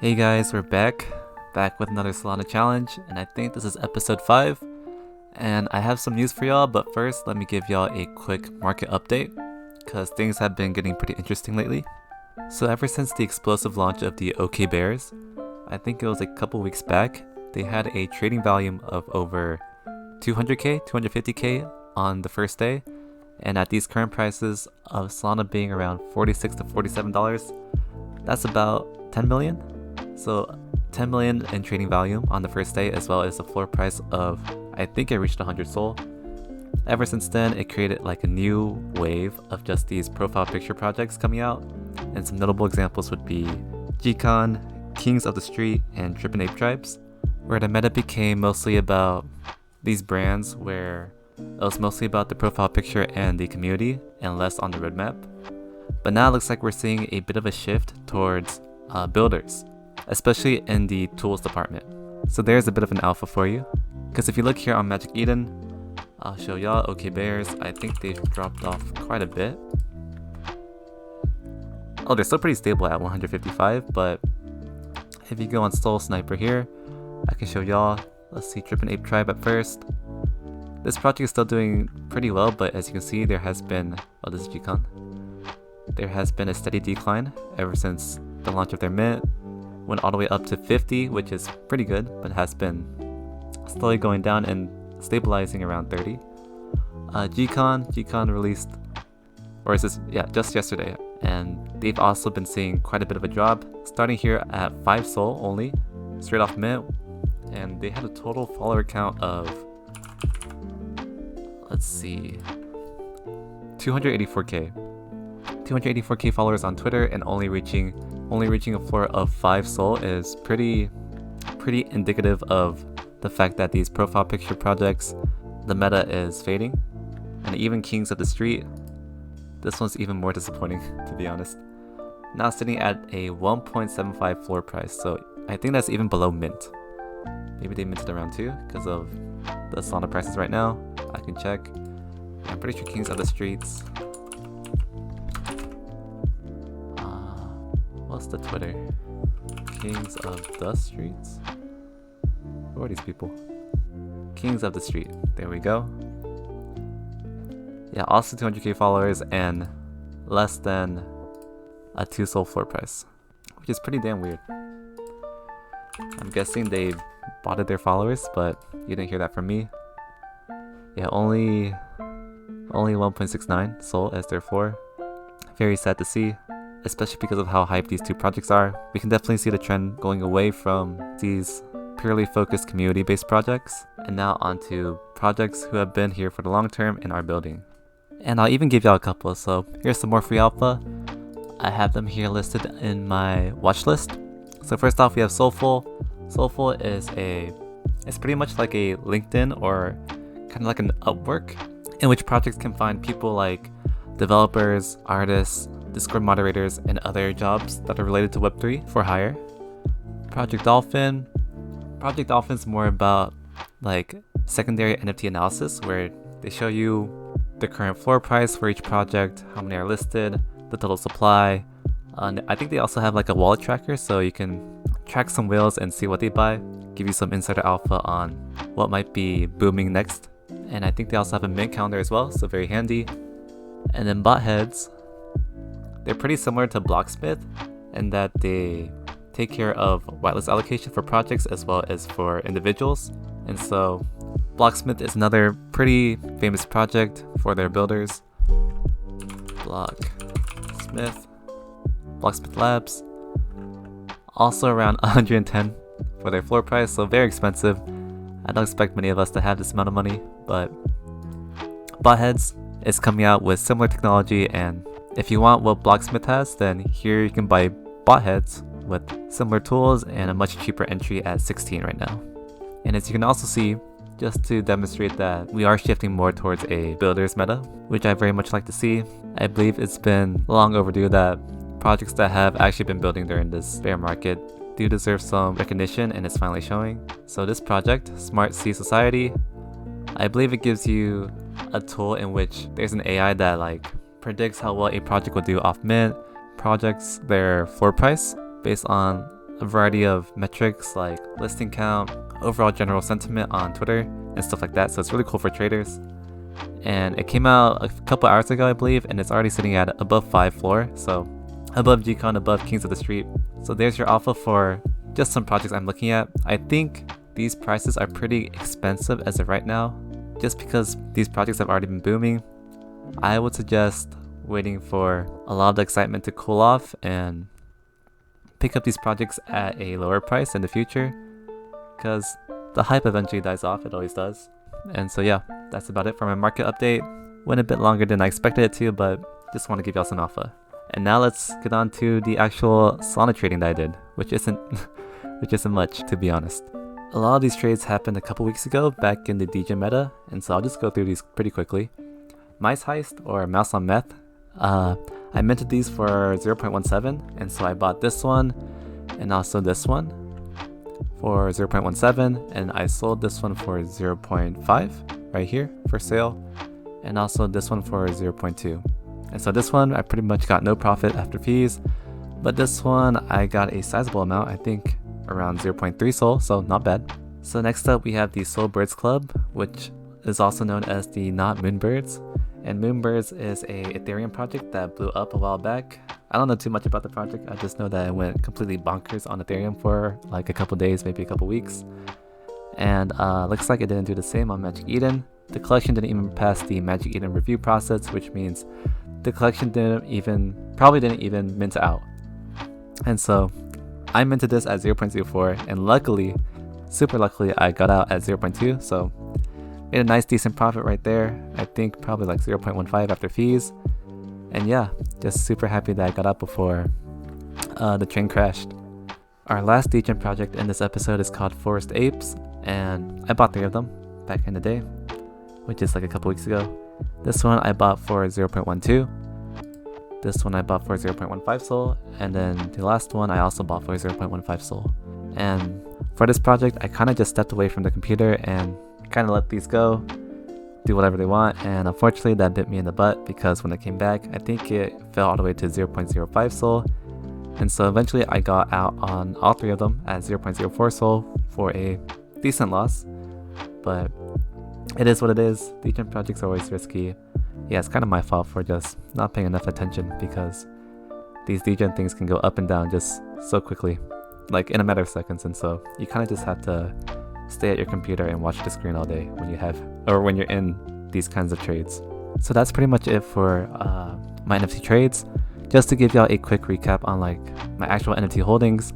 Hey guys, we're back with another Solana challenge, and I think this is episode 5. And I have some news for y'all, but first let me give y'all a quick market update, because things have been getting pretty interesting lately. So ever since the explosive launch of the OK Bears, I think it was a couple weeks back, they had a trading volume of over 200k, 250k on the first day, and at these current prices of Solana being around $46 to $47, that's about 10 million. So 10 million in trading volume on the first day, as well as a floor price of, I think it reached 100 Sol. Ever since then, it created like a new wave of just these profile picture projects coming out, and some notable examples would be Gcon, Kings of the Street, and Trippin' Ape Tribes, where the meta became mostly about these brands, where it was mostly about the profile picture and the community, and less on the roadmap. But now it looks like we're seeing a bit of a shift towards builders, especially in the tools department. So there's a bit of an alpha for you, because if you look here on Magic Eden, I'll show y'all OK Bears. I think they've dropped off quite a bit. Oh, they're still pretty stable at 155, but if you go on Soul Sniper here, I can show y'all. Let's see, Trippin' Ape Tribe at first. This project is still doing pretty well, but as you can see, there has been, oh, this is Gcon. There has been a steady decline ever since the launch of their mint. Went all the way up to 50, which is pretty good, but has been slowly going down and stabilizing around 30. Gcon released, or is this, yeah, just yesterday, and they've also been seeing quite a bit of a drop, starting here at 5 Sol only, straight off mint, and they had a total follower count of, let's see, 284k. 284k followers on Twitter, and only reaching a floor of 5 Sol is pretty indicative of the fact that these profile picture projects, the meta is fading. And even Kings of the Street, this one's even more disappointing, to be honest. Now sitting at a 1.75 floor price, so I think that's even below mint. Maybe they minted around 2 because of the Solana prices right now. I can check. I'm pretty sure Kings of the Streets. What's the Twitter? Kings of the Streets? Who are these people? Kings of the Street. There we go. Yeah, also 200k followers and less than a 2 Sol floor price, which is pretty damn weird. I'm guessing they botted their followers, but you didn't hear that from me. Yeah, only 1.69 Sol as their floor. Very sad to see, especially because of how hyped these two projects are. We can definitely see the trend going away from these purely focused community-based projects, and now onto projects who have been here for the long term and are building. And I'll even give y'all a couple, so here's some more free alpha. I have them here listed in my watch list. So first off, we have Soulful. Soulful is it's pretty much like a LinkedIn, or kind of like an Upwork, in which projects can find people like developers, artists, Discord moderators, and other jobs that are related to Web3 for hire. Project Dolphin. Project Dolphin's more about like secondary NFT analysis, where they show you the current floor price for each project, how many are listed, the total supply. And I think they also have like a wallet tracker, so you can track some whales and see what they buy, give you some insider alpha on what might be booming next. And I think they also have a mint calendar as well, so very handy. And then bot heads. They're pretty similar to Blocksmith in that they take care of whitelist allocation for projects as well as for individuals. And so Blocksmith is another pretty famous project for their builders. Blocksmith Labs. Also around 110 for their floor price, so very expensive. I don't expect many of us to have this amount of money, but Botheads is coming out with similar technology, and if you want what Blocksmith has, then here you can buy Botheads with similar tools and a much cheaper entry at 16 right now. And as you can also see, just to demonstrate that we are shifting more towards a builders meta, which I very much like to see. I believe it's been long overdue that projects that have actually been building during this bear market do deserve some recognition, and it's finally showing. So this project, Smart Sea Society, I believe it gives you a tool in which there's an AI that like predicts how well a project will do off mint, projects their floor price based on a variety of metrics like listing count, overall general sentiment on Twitter, and stuff like that. So it's really cool for traders. And it came out a couple hours ago, I believe, and it's already sitting at above 5 floor, so above Gcon, above Kings of the Street. So there's your alpha for just some projects I'm looking at. I think these prices are pretty expensive as of right now, just because these projects have already been booming. I would suggest waiting for a lot of the excitement to cool off and pick up these projects at a lower price in the future, because the hype eventually dies off. It always does. And so yeah, that's about it for my market update. Went a bit longer than I expected it to, but just want to give y'all some alpha. And now let's get on to the actual Solana trading that I did, which isn't much, to be honest. A lot of these trades happened a couple weeks ago back in the DJ meta, and so I'll just go through these pretty quickly. Mice Heist, or Mouse on Meth, I minted these for 0.17, and so I bought this one and also this one for 0.17, and I sold this one for 0.5 right here for sale, and also this one for 0.2. And so this one I pretty much got no profit after fees, but this one I got a sizable amount, I think around 0.3 Sol, so not bad. So next up we have the Soul Birds Club, which is also known as the Not Moonbirds. And Moonbirds is a Ethereum project that blew up a while back. I don't know too much about the project, I just know that it went completely bonkers on Ethereum for like a couple days, maybe a couple weeks. And looks like it didn't do the same on Magic Eden. The collection didn't even pass the Magic Eden review process, which means the collection probably didn't even mint out. And so I minted this at 0.04, and luckily, super luckily, I got out at 0.2, so made a nice decent profit right there. I think probably like 0.15 after fees. And yeah, just super happy that I got out before the train crashed. Our last degen project in this episode is called Forest Apes, and I bought 3 of them back in the day, which is like a couple weeks ago. This one I bought for 0.12. This one I bought for 0.15 Sol, and then the last one I also bought for 0.15 Sol. And for this project, I kind of just stepped away from the computer and kind of let these go, do whatever they want, and unfortunately that bit me in the butt, because when it came back, I think it fell all the way to 0.05 Sol, and so eventually I got out on all 3 of them at 0.04 Sol for a decent loss. But it is what it is. Degen projects are always risky. Yeah, it's kind of my fault for just not paying enough attention, because these degen things can go up and down just so quickly, like in a matter of seconds, and so you kind of just have to stay at your computer and watch the screen all day when you're in these kinds of trades. So that's pretty much it for my NFT trades. Just to give y'all a quick recap on like my actual NFT holdings,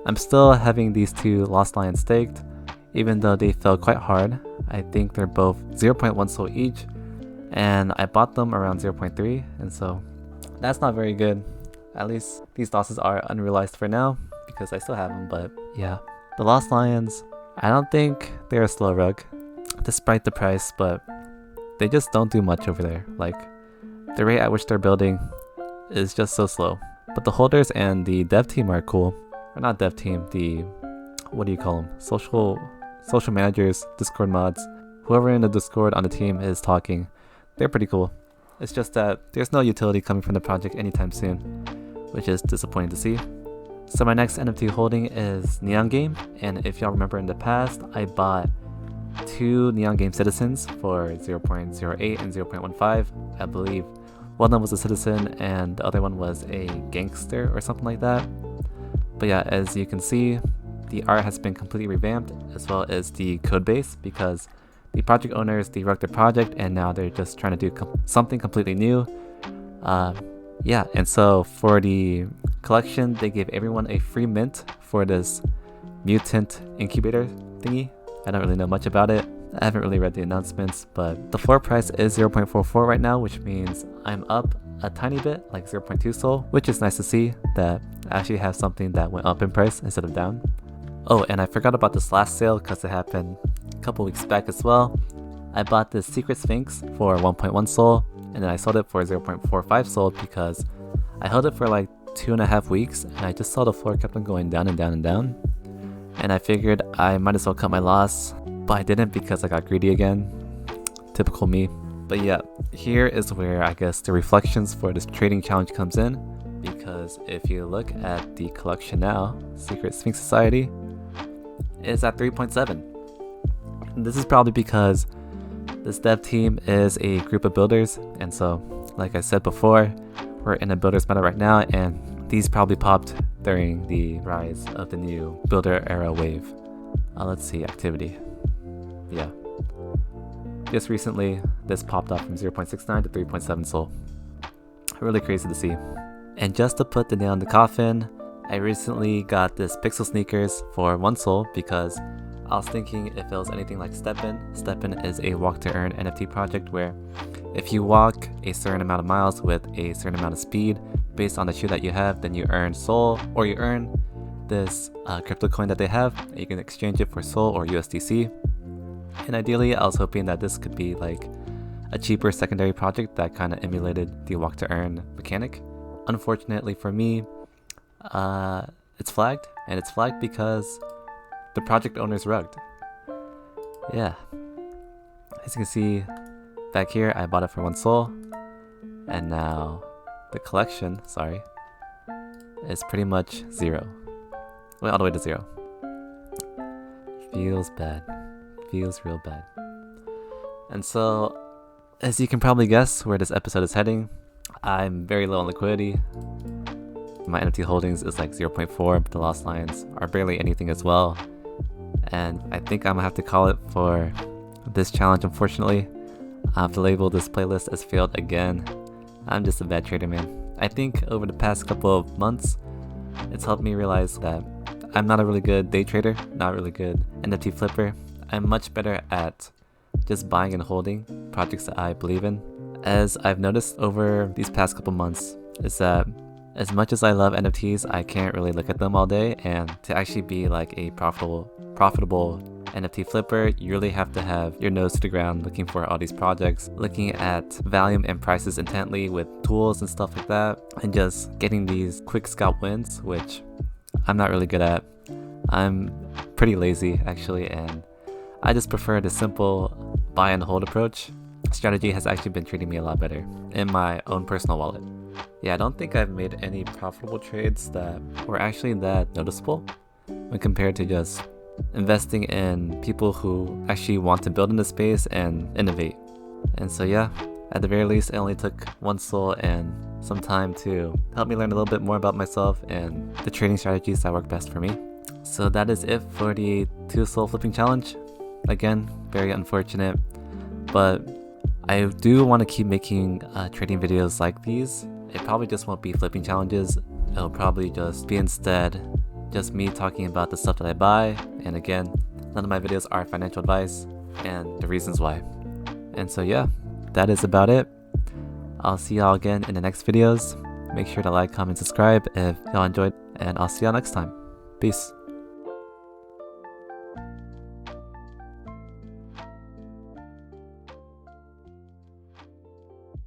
I'm still having these 2 Lost Lions staked, even though they fell quite hard. I think they're both 0.1 Sol each, and I bought them around 0.3, and so that's not very good. At least these losses are unrealized for now, because I still have them. But yeah, the Lost Lions, I don't think they're a slow rug, despite the price, but they just don't do much over there. Like, the rate at which they're building is just so slow. But the holders and the dev team are cool. Or not dev team, what do you call them? Social managers, Discord mods. Whoever in the Discord on the team is talking, they're pretty cool. It's just that there's no utility coming from the project anytime soon, which is disappointing to see. So my next NFT holding is Neon Game, and if y'all remember in the past, I bought 2 Neon Game Citizens for 0.08 and 0.15. I believe one of them was a citizen and the other one was a gangster or something like that. But yeah, as you can see, the art has been completely revamped, as well as the code base, because the project owners derugged the project and now they're just trying to do something completely new. Yeah, and so for the collection, they gave everyone a free mint for this mutant incubator thingy. I don't really know much about it. I haven't really read the announcements, but the floor price is 0.44 right now, which means I'm up a tiny bit, like 0.2 Sol, which is nice to see that I actually have something that went up in price instead of down. Oh, and I forgot about this last sale because it happened a couple weeks back as well. I bought this Secret Sphinx for 1.1 Sol, and then I sold it for 0.45 Sol because I held it for like 2.5 weeks, and I just saw the floor kept on going down and down and down. And I figured I might as well cut my loss, but I didn't because I got greedy again. Typical me. But yeah, here is where I guess the reflections for this trading challenge comes in. because if you look at the collection now, Secret Sphinx Society is at 3.7. And this is probably because this dev team is a group of builders, and so like I said before, we're in a builder's meta right now, and these probably popped during the rise of the new builder era wave. Let's see, activity. Yeah. Just recently, this popped up from 0.69 to 3.7 SOL. Really crazy to see. And just to put the nail in the coffin, I recently got this Pixel sneakers for 1 SOL because I was thinking if it was anything like STEPN. STEPN is a walk to earn NFT project where if you walk a certain amount of miles with a certain amount of speed based on the shoe that you have, then you earn SOL, or you earn this crypto coin that they have, and you can exchange it for SOL or USDC. And ideally, I was hoping that this could be like a cheaper secondary project that kind of emulated the walk to earn mechanic. Unfortunately for me, it's flagged, and it's flagged because the project owner's rugged. Yeah. As you can see back here, I bought it for 1 SOL, and now the collection, is pretty much 0. Went all the way to 0. Feels bad. Feels real bad. And so, as you can probably guess where this episode is heading, I'm very low on liquidity. My NFT holdings is like 0.4, but the loss lines are barely anything as well. And I think I'm gonna have to call it for this challenge, unfortunately. I have to label this playlist as failed again. I'm just a bad trader, man. I think over the past couple of months, it's helped me realize that I'm not a really good day trader, not really good NFT flipper. I'm much better at just buying and holding projects that I believe in. As I've noticed over these past couple months, is that as much as I love NFTs, I can't really look at them all day, and to actually be like a profitable NFT flipper, you really have to have your nose to the ground looking for all these projects, looking at volume and prices intently with tools and stuff like that, and just getting these quick scalp wins, which I'm not really good at. I'm pretty lazy actually, and I just prefer the simple buy and hold approach. Strategy has actually been treating me a lot better in my own personal wallet. Yeah, I don't think I've made any profitable trades that were actually that noticeable when compared to just investing in people who actually want to build in the space and innovate. And so yeah, at the very least, it only took 1 SOL and some time to help me learn a little bit more about myself and the trading strategies that work best for me. So that is it for the 2 SOL flipping challenge. Again, very unfortunate, but I do want to keep making trading videos like these. It probably just won't be flipping challenges. It'll probably just be instead just me talking about the stuff that I buy. And again, none of my videos are financial advice and the reasons why. And so yeah, that is about it. I'll see y'all again in the next videos. Make sure to like, comment, subscribe if y'all enjoyed, and I'll see y'all next time. Peace.